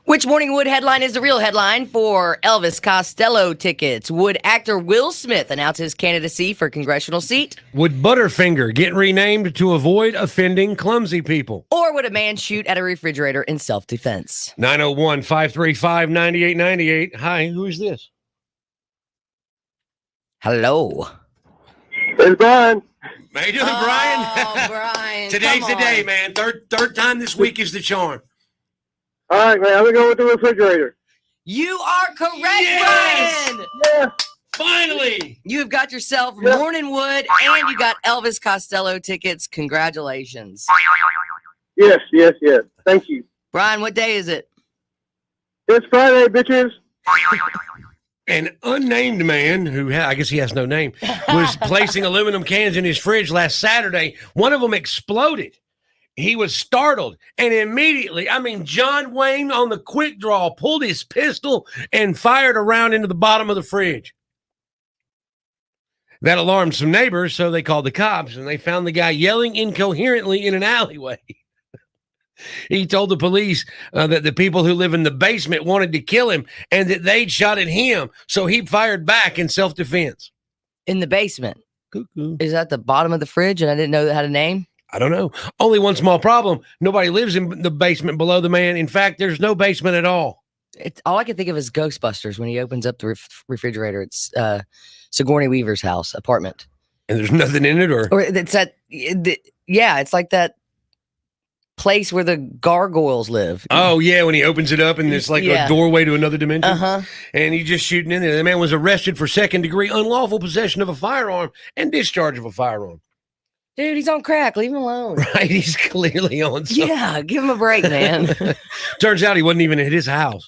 Which Morning Wood headline is the real headline for Elvis Costello tickets? Would actor Will Smith announce his candidacy for congressional seat? Would Butterfinger get renamed to avoid offending clumsy people? Or would a man shoot at a refrigerator in self-defense? 901-535-9898. Hi, who is this? Hello. It's Brian. How you doing, Brian? Oh, Brian. Today's come the day, on. man. Third time this week is the charm. All right, man. I'm going to go with the refrigerator. You are correct, Yes! Brian. Yeah. Finally! You've got yourself Yeah. Morning Wood, and you got Elvis Costello tickets. Congratulations. Yes. Thank you. Brian, what day is it? It's Friday, bitches. An unnamed man who I guess he has no name was placing aluminum cans in his fridge last Saturday. One of them exploded. He was startled and immediately, John Wayne on the quick draw pulled his pistol and fired a round into the bottom of the fridge. That alarmed some neighbors, so they called the cops, and they found the guy yelling incoherently in an alleyway. He told the police that the people who live in the basement wanted to kill him and that they'd shot at him, so he fired back in self-defense. In the basement. Cuckoo. Is that the bottom of the fridge and I didn't know that had a name? I don't know. Only one small problem. Nobody lives in the basement below the man. In fact, there's no basement at all. It's all I can think of is Ghostbusters when he opens up the refrigerator. It's Sigourney Weaver's house apartment, And there's nothing in it, or it's that. Yeah, it's like that place where the gargoyles live. oh yeah, when he opens it up and it's like Yeah. a doorway to another dimension. Uh-huh. And he's just shooting in there. The man was arrested for second-degree unlawful possession of a firearm and discharge of a firearm. Dude, he's on crack. Leave him alone. Right? He's clearly on something. Yeah, give him a break, man. Turns out he wasn't even at his house.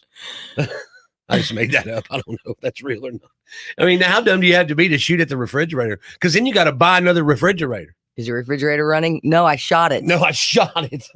I just made that up. I don't know if that's real or not. How dumb do you have to be to shoot at the refrigerator? Because then you got to buy another refrigerator. Is your refrigerator running? No, I shot it. No, I shot it.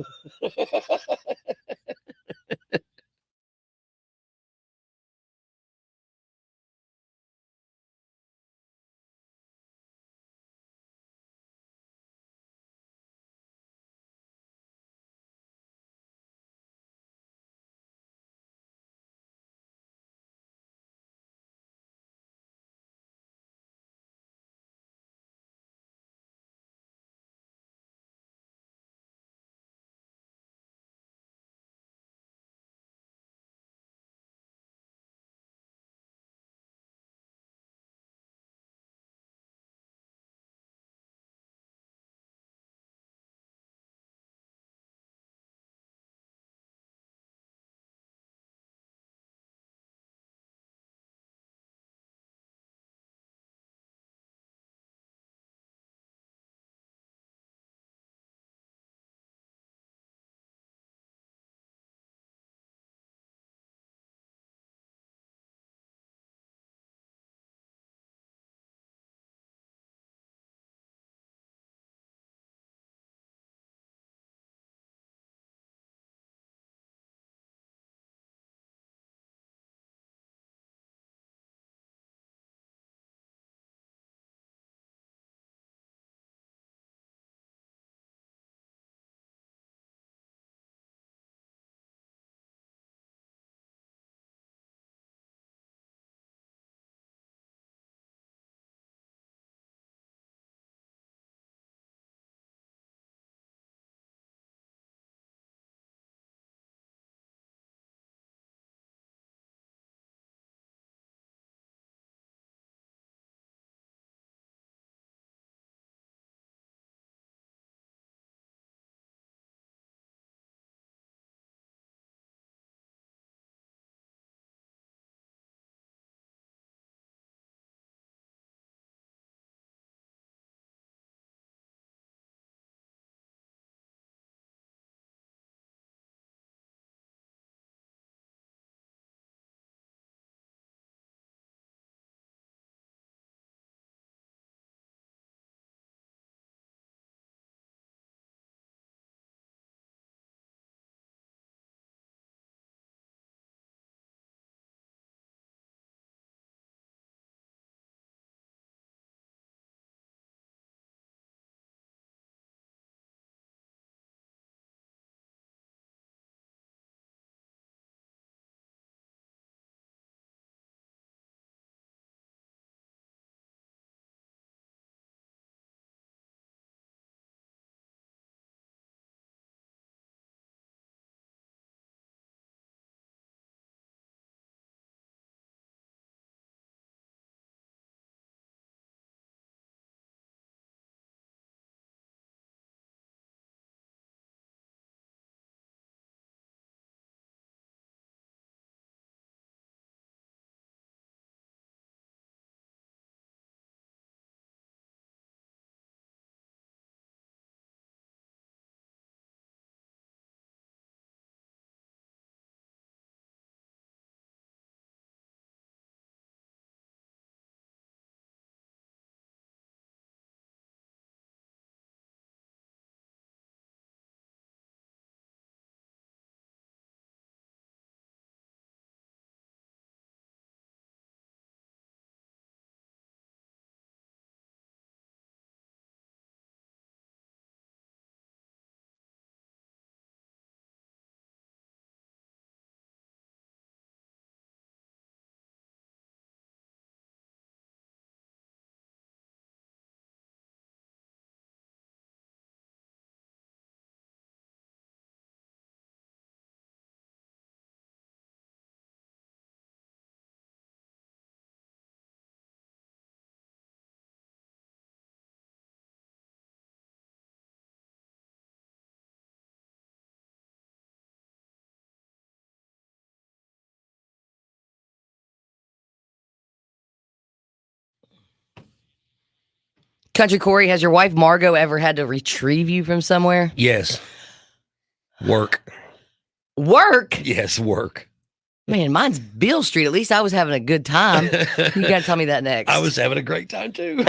Country Corey, has your wife Margot ever had to retrieve you from somewhere? Yes. Work. Work? Yes, work. Man, mine's Beale Street. At least I was having a good time. You got to tell me that next. I was having a great time too.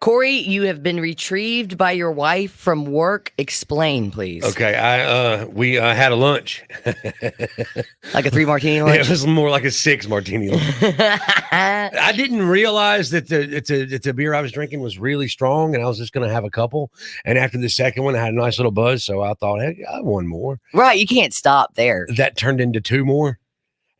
Corey, you have been retrieved by your wife from work. Explain, please. Okay, we had a lunch. Like a 3 martini Yeah, lunch. it was more like a 6 martini lunch. I didn't realize that the beer I was drinking was really strong, and I was just going to have a couple. And after the second one, I had a nice little buzz, so I thought, hey, I want more. Right, you can't stop there. That turned into 2 more.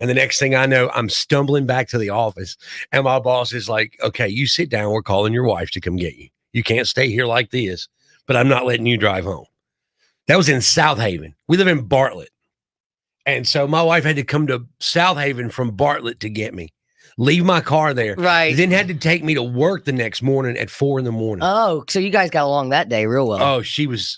And the next thing I know, I'm stumbling back to the office, and my boss is like, okay, you sit down. We're calling your wife to come get you. You can't stay here like this, but I'm not letting you drive home. That was in South Haven. We live in Bartlett. And so my wife had to come to South Haven from Bartlett to get me, leave my car there. Right. Then had to take me to work the next morning at 4 a.m. Oh, so you guys got along that day real well. Oh, she was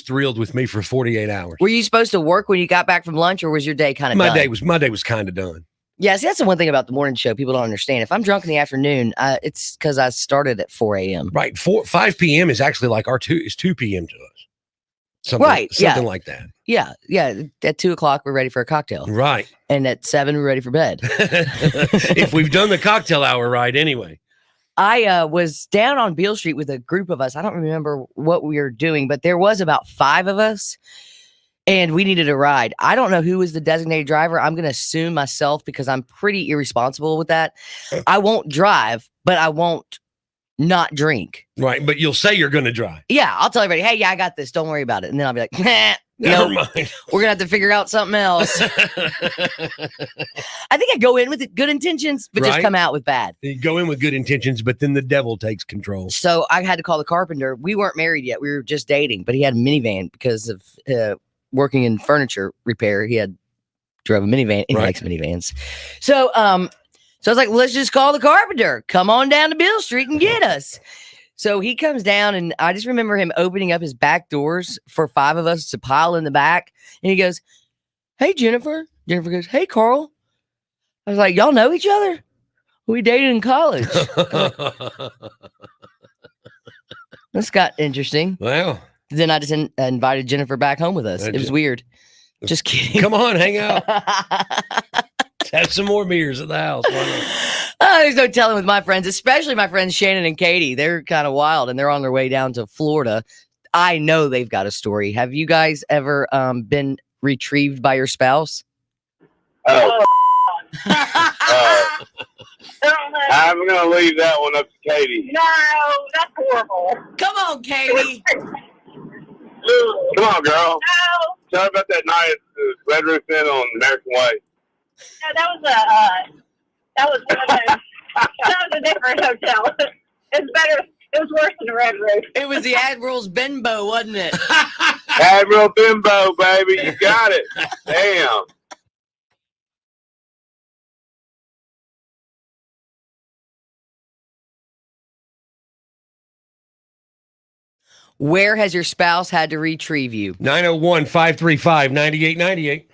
thrilled with me for 48 hours. Were you supposed to work when you got back from lunch, or was your day kind of My done? day was kind of done. Yeah, see, that's the one thing about the morning show people don't understand. If I'm drunk in the afternoon, it's because I started at 4 a.m. Right. 5 p.m. is actually like our 2 p.m. to us. Right, yeah. Something like that. Yeah. At 2 o'clock, we're ready for a cocktail. Right. And at 7, we're ready for bed. If we've done the cocktail hour right anyway. I was down on Beale Street with a group of us. I don't remember what we were doing, but there was about 5 of us, and we needed a ride. I don't know who was the designated driver. I'm going to assume myself because I'm pretty irresponsible with that. I won't drive, but I won't not drink. Right. But you'll say you're going to drive. Yeah, I'll tell everybody, hey, yeah, I got this. Don't worry about it. And then I'll be like, nah, Never nope, mind. we're going to have to figure out something else. I think I go in with good intentions, but just Right. come out with bad. You go in with good intentions, but then the devil takes control. So I had to call the carpenter. We weren't married yet. We were just dating, but he had a minivan because of working in furniture repair. He drove a minivan. He Right. likes minivans. So I was like, let's just call the carpenter. Come on down to Beale Street and get us. So he comes down, and I just remember him opening up his back doors for 5 of us to pile in the back. And he goes, hey, Jennifer. Jennifer goes, hey, Carl. I was like, y'all know each other? We dated in college. This got interesting. Well, Then I just invited Jennifer back home with us. It was weird. Just kidding. come on, hang out. Have some more beers at the house. Why not? There's no telling with my friends, especially my friends Shannon and Katie. They're kind of wild, and they're on their way down to Florida. I know they've got a story. Have you guys ever been retrieved by your spouse? Oh, I'm going to leave that one up to Katie. No, that's horrible. Come on, Katie. Come on, girl. No, Tell her about that night at the Red Roof Inn on American Way. no, that was one of those. That was a different hotel. It's better. It was worse than the Red Roof. It was the Admiral's Bimbo, wasn't it? Admiral Bimbo, baby. You got it. Damn. Where has your spouse had to retrieve you? 901-535-9898.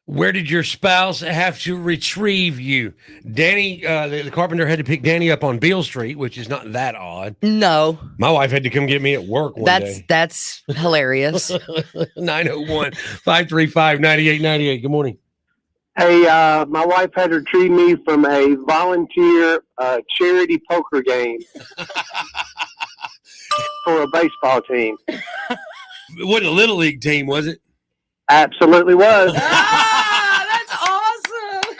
Where did your spouse have to retrieve you? Danny, the carpenter had to pick Danny up on Beale Street, which is not that odd. No, My wife had to come get me at work one day. that's hilarious. 901 535 9898. Good morning. Hey, my wife had to retrieve me from a volunteer charity poker game for a baseball team. It wasn't a little league team, was it? Absolutely was. That's awesome.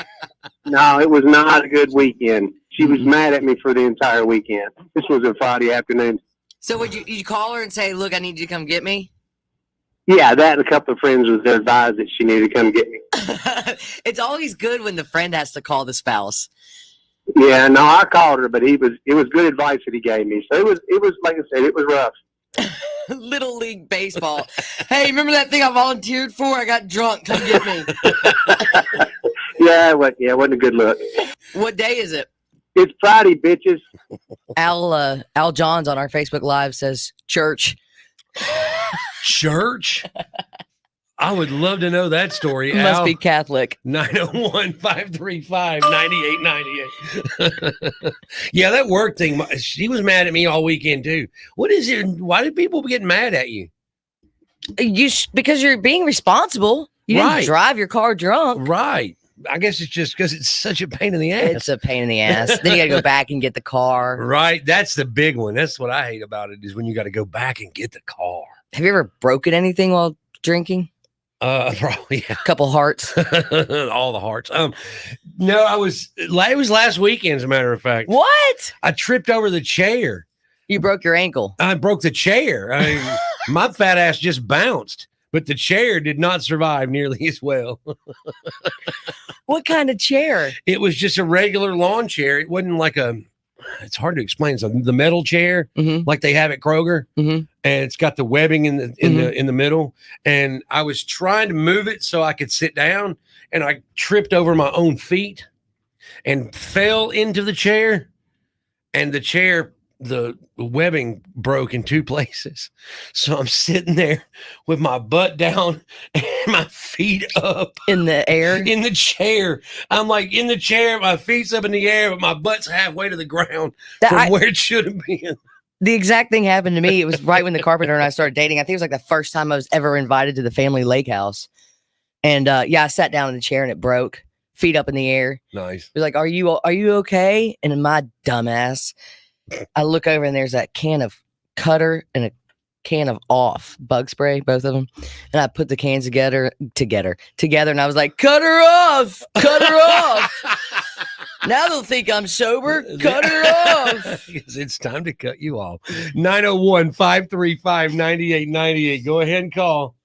No, it was not a good weekend. She was mad at me for the entire weekend. This was a Friday afternoon. So would you call her and say, "Look, I need you to come get me"? Yeah, that and a couple of friends was advised that she needed to come get me. It's always good when the friend has to call the spouse. Yeah, no, I called her, but it was good advice that he gave me. So it was like I said, it was rough. Little League Baseball. Hey, remember that thing I volunteered for? I got drunk. Come get me. Yeah, it wasn't a good look. What day is it? It's Friday, bitches. Al Johns on our Facebook Live says church. Church? I would love to know that story. Must Al. be Catholic. 901 535 9898. Yeah, that work thing, she was mad at me all weekend too. What is it? Why do people get mad at you? Because you're being responsible. You didn't Right. drive your car drunk. Right. I guess it's just because it's such a pain in the ass. It's a pain in the ass. Then you got to go back and get the car. Right. That's the big one. That's what I hate about it is when you got to go back and get the car. Have you ever broken anything while drinking? Probably, yeah. A couple hearts. All the hearts. No, it was last weekend, as a matter of fact. What? I tripped over the chair. You broke your ankle. I broke the chair. I mean, my fat ass just bounced, but the chair did not survive nearly as well. What kind of chair? It was just a regular lawn chair. It wasn't like it's hard to explain. It's the metal chair Mm-hmm. like they have at Kroger, Mhm. and it's got the webbing in the middle. And I was trying to move it so I could sit down, and I tripped over my own feet and fell into the chair. And the chair, the webbing broke in two places. So I'm sitting there with my butt down and my feet up In the air? in the chair. I'm like in the chair, my feet's up in the air, but my butt's halfway to the ground from where it should have been. The exact thing happened to me. It was right when the carpenter and I started dating. I think it was like the first time I was ever invited to the family lake house. And I sat down in the chair and it broke. Feet up in the air. Nice. He was like, are you okay? And my dumbass, I look over and there's that can of Cutter and a can of Off bug spray, both of them. And I put the cans together. And I was like, cut her off. Now they'll think I'm sober. Cut her off. Because it's time to cut you off. 901 535 9898. Go ahead and call.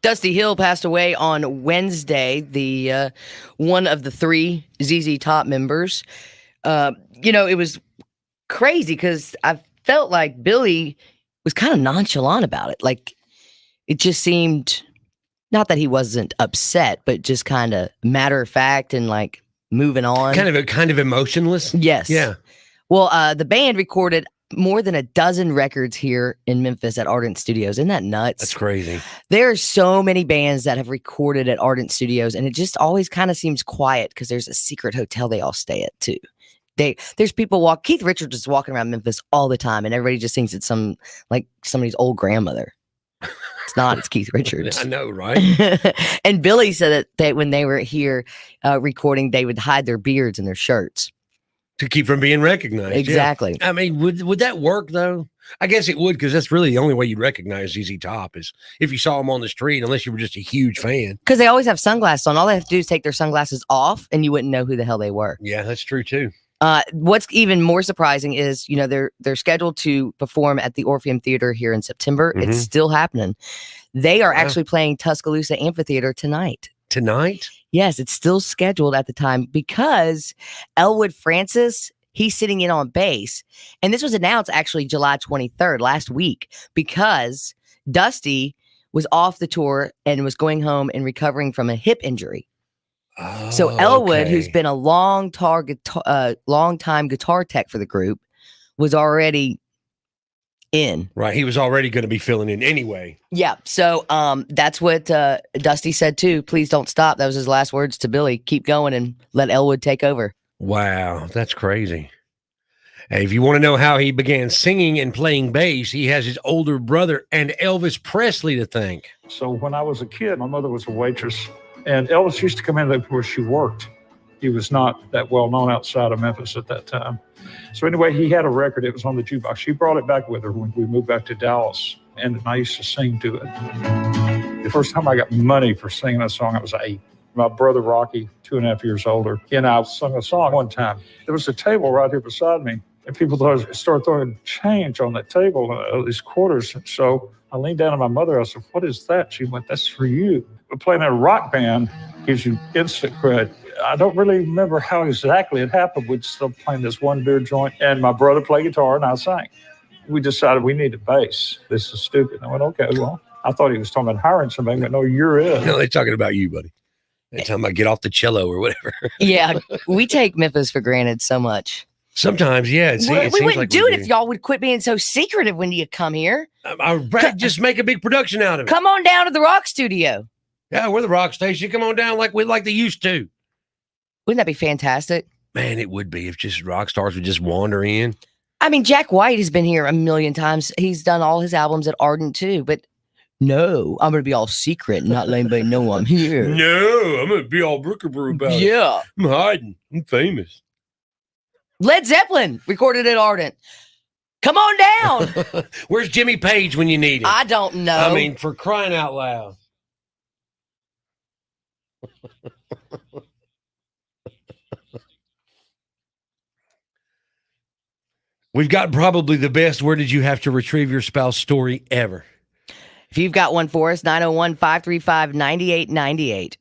Dusty Hill passed away on Wednesday, the one of the three ZZ Top members. It was crazy because I felt like Billy was kind of nonchalant about it. Like it just seemed not that he wasn't upset, but just kind of matter of fact and like moving on. Kind of emotionless. Yes. Yeah. Well, the band recorded more than a dozen records here in Memphis at Ardent Studios. Isn't that nuts? That's crazy. There are so many bands that have recorded at Ardent Studios, and it just always kind of seems quiet because there's a secret hotel they all stay at too. There's people Keith Richards is walking around Memphis all the time, and everybody just thinks it's somebody's old grandmother. It's not. It's Keith Richards. I know, right? And Billy said that when they were here recording, they would hide their beards and their shirts to keep from being recognized. Exactly. Yeah. I mean, would that work though? I guess it would, because that's really the only way you'd recognize ZZ Top is if you saw them on the street, unless you were just a huge fan. Because they always have sunglasses on. All they have to do is take their sunglasses off, and you wouldn't know who the hell they were. Yeah, that's true too. What's even more surprising is, they're scheduled to perform at the Orpheum Theater here in September. Mhm. It's still happening. They are actually playing Tuscaloosa Amphitheater tonight. Tonight? Yes, it's still scheduled at the time because Elwood Francis, he's sitting in on bass. And this was announced actually July 23rd, last week, because Dusty was off the tour and was going home and recovering from a hip injury. So Elwood, who's been a long time guitar tech for the group, was already in. Right. He was already going to be filling in anyway. Yeah. So that's what Dusty said too. Please don't stop. That was his last words to Billy. Keep going and let Elwood take over. Wow. That's crazy. Hey, if you want to know how he began singing and playing bass, he has his older brother and Elvis Presley to thank. So when I was a kid, my mother was a waitress, and Elvis used to come in where she worked. He was not that well known outside of Memphis at that time. So anyway, he had a record. It was on the jukebox. She brought it back with her when we moved back to Dallas, and I used to sing to it. The first time I got money for singing a song, I was 8. My brother Rocky, 2.5 years older, he and I sung a song one time. There was a table right here beside me, and people started throwing change on that table, these quarters. So I leaned down to my mother. I said, "What is that?" She went, "That's for you." But playing in a rock band gives you instant cred. I don't really remember how exactly it happened. We'd still playing this one beer joint, and my brother played guitar and I sang. We decided we need a bass. This is stupid. I went, okay, well, I thought he was talking about hiring somebody, but no, you're it. No, they're talking about you, buddy. They're talking about get off the cello or whatever. Yeah, we take Memphis for granted so much. Sometimes, yeah. We wouldn't like do it if y'all would quit being so secretive when you come here. Just make a big production out of it. Come on down to the rock studio. Yeah, we're the rock station. Come on down like they used to. Wouldn't that be fantastic? Man, it would be if just rock stars would just wander in. I mean, Jack White has been here a million times. He's done all his albums at Ardent too, but no, I'm going to be all secret and not let anybody know I'm here. No, I'm going to be all brookaboo about it. Yeah. I'm hiding. I'm famous. Led Zeppelin recorded at Ardent. Come on down. Where's Jimmy Page when you need him? I don't know. I mean, for crying out loud. We've got probably the best "Where did you have to retrieve your spouse" story ever. If you've got one for us, 901-535-9898.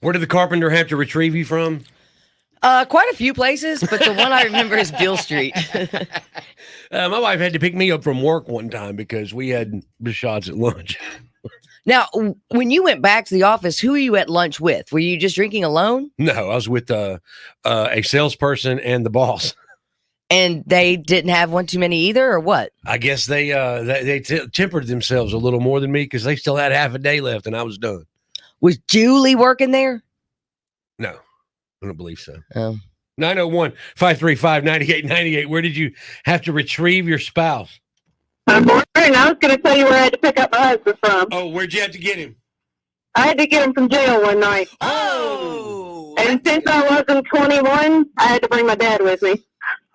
Where did the carpenter have to retrieve you from? Quite a few places, but the one I remember is Beale Street. My wife had to pick me up from work one time because we had shots at lunch. Now, when you went back to the office, who were you at lunch with? Were you just drinking alone? No, I was with a salesperson and the boss. And they didn't have one too many either, or what? I guess they tempered themselves a little more than me because they still had half a day left and I was done. Was Julie working there? No, I don't believe so. Oh. 901-535-9898. Where did you have to retrieve your spouse? I'm wondering, I was going to tell you where I had to pick up my husband from. Oh, where'd you have to get him? I had to get him from jail one night. Oh. And since I wasn't 21, I had to bring my dad with me.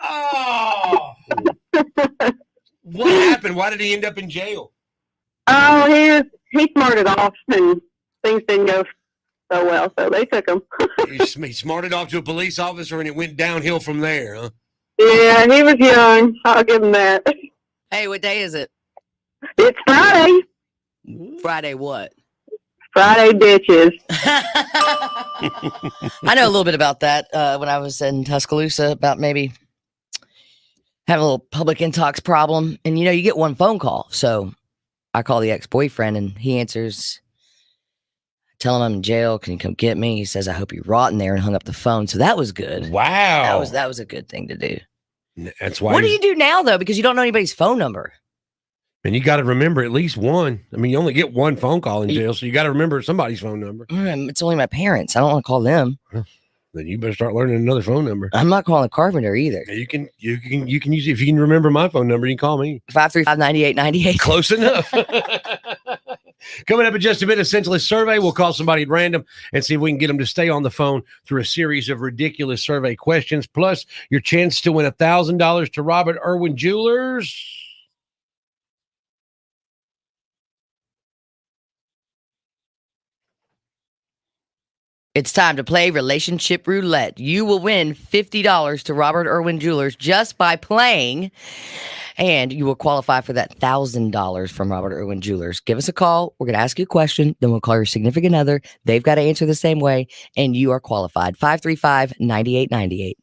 Oh. What happened? Why did he end up in jail? Oh, he smarted off, and things didn't go so well, so they took him. He smarted off to a police officer and it went downhill from there, huh? Yeah, he was young. I'll give him that. Hey, what day is it? It's Friday. Friday what? Friday ditches. I know a little bit about that when I was in Tuscaloosa about maybe having a little public intox problem. And, you get one phone call. So I call the ex-boyfriend and he answers, tell him I'm in jail. Can you come get me? He says, I hope you rot in there, and hung up the phone. So that was good. Wow. That was a good thing to do. That's why. What do you do now, though? Because you don't know anybody's phone number. And you got to remember at least one. I mean, you only get one phone call in jail, so you got to remember somebody's phone number. It's only my parents. I don't want to call them. Then you better start learning another phone number. I'm not calling a carpenter either. You can use it. If you can remember my phone number, you can call me. 535-9898. Close enough. Coming up in just a bit, Essentialist Survey. We'll call somebody at random and see if we can get them to stay on the phone through a series of ridiculous survey questions. Plus, your chance to win $1,000 to Robert Irwin Jewelers. It's time to play Relationship Roulette. You will win $50 to Robert Irwin Jewelers just by playing, and you will qualify for that $1,000 from Robert Irwin Jewelers. Give us a call. We're going to ask you a question. Then we'll call your significant other. They've got to answer the same way, and you are qualified. 535-9898.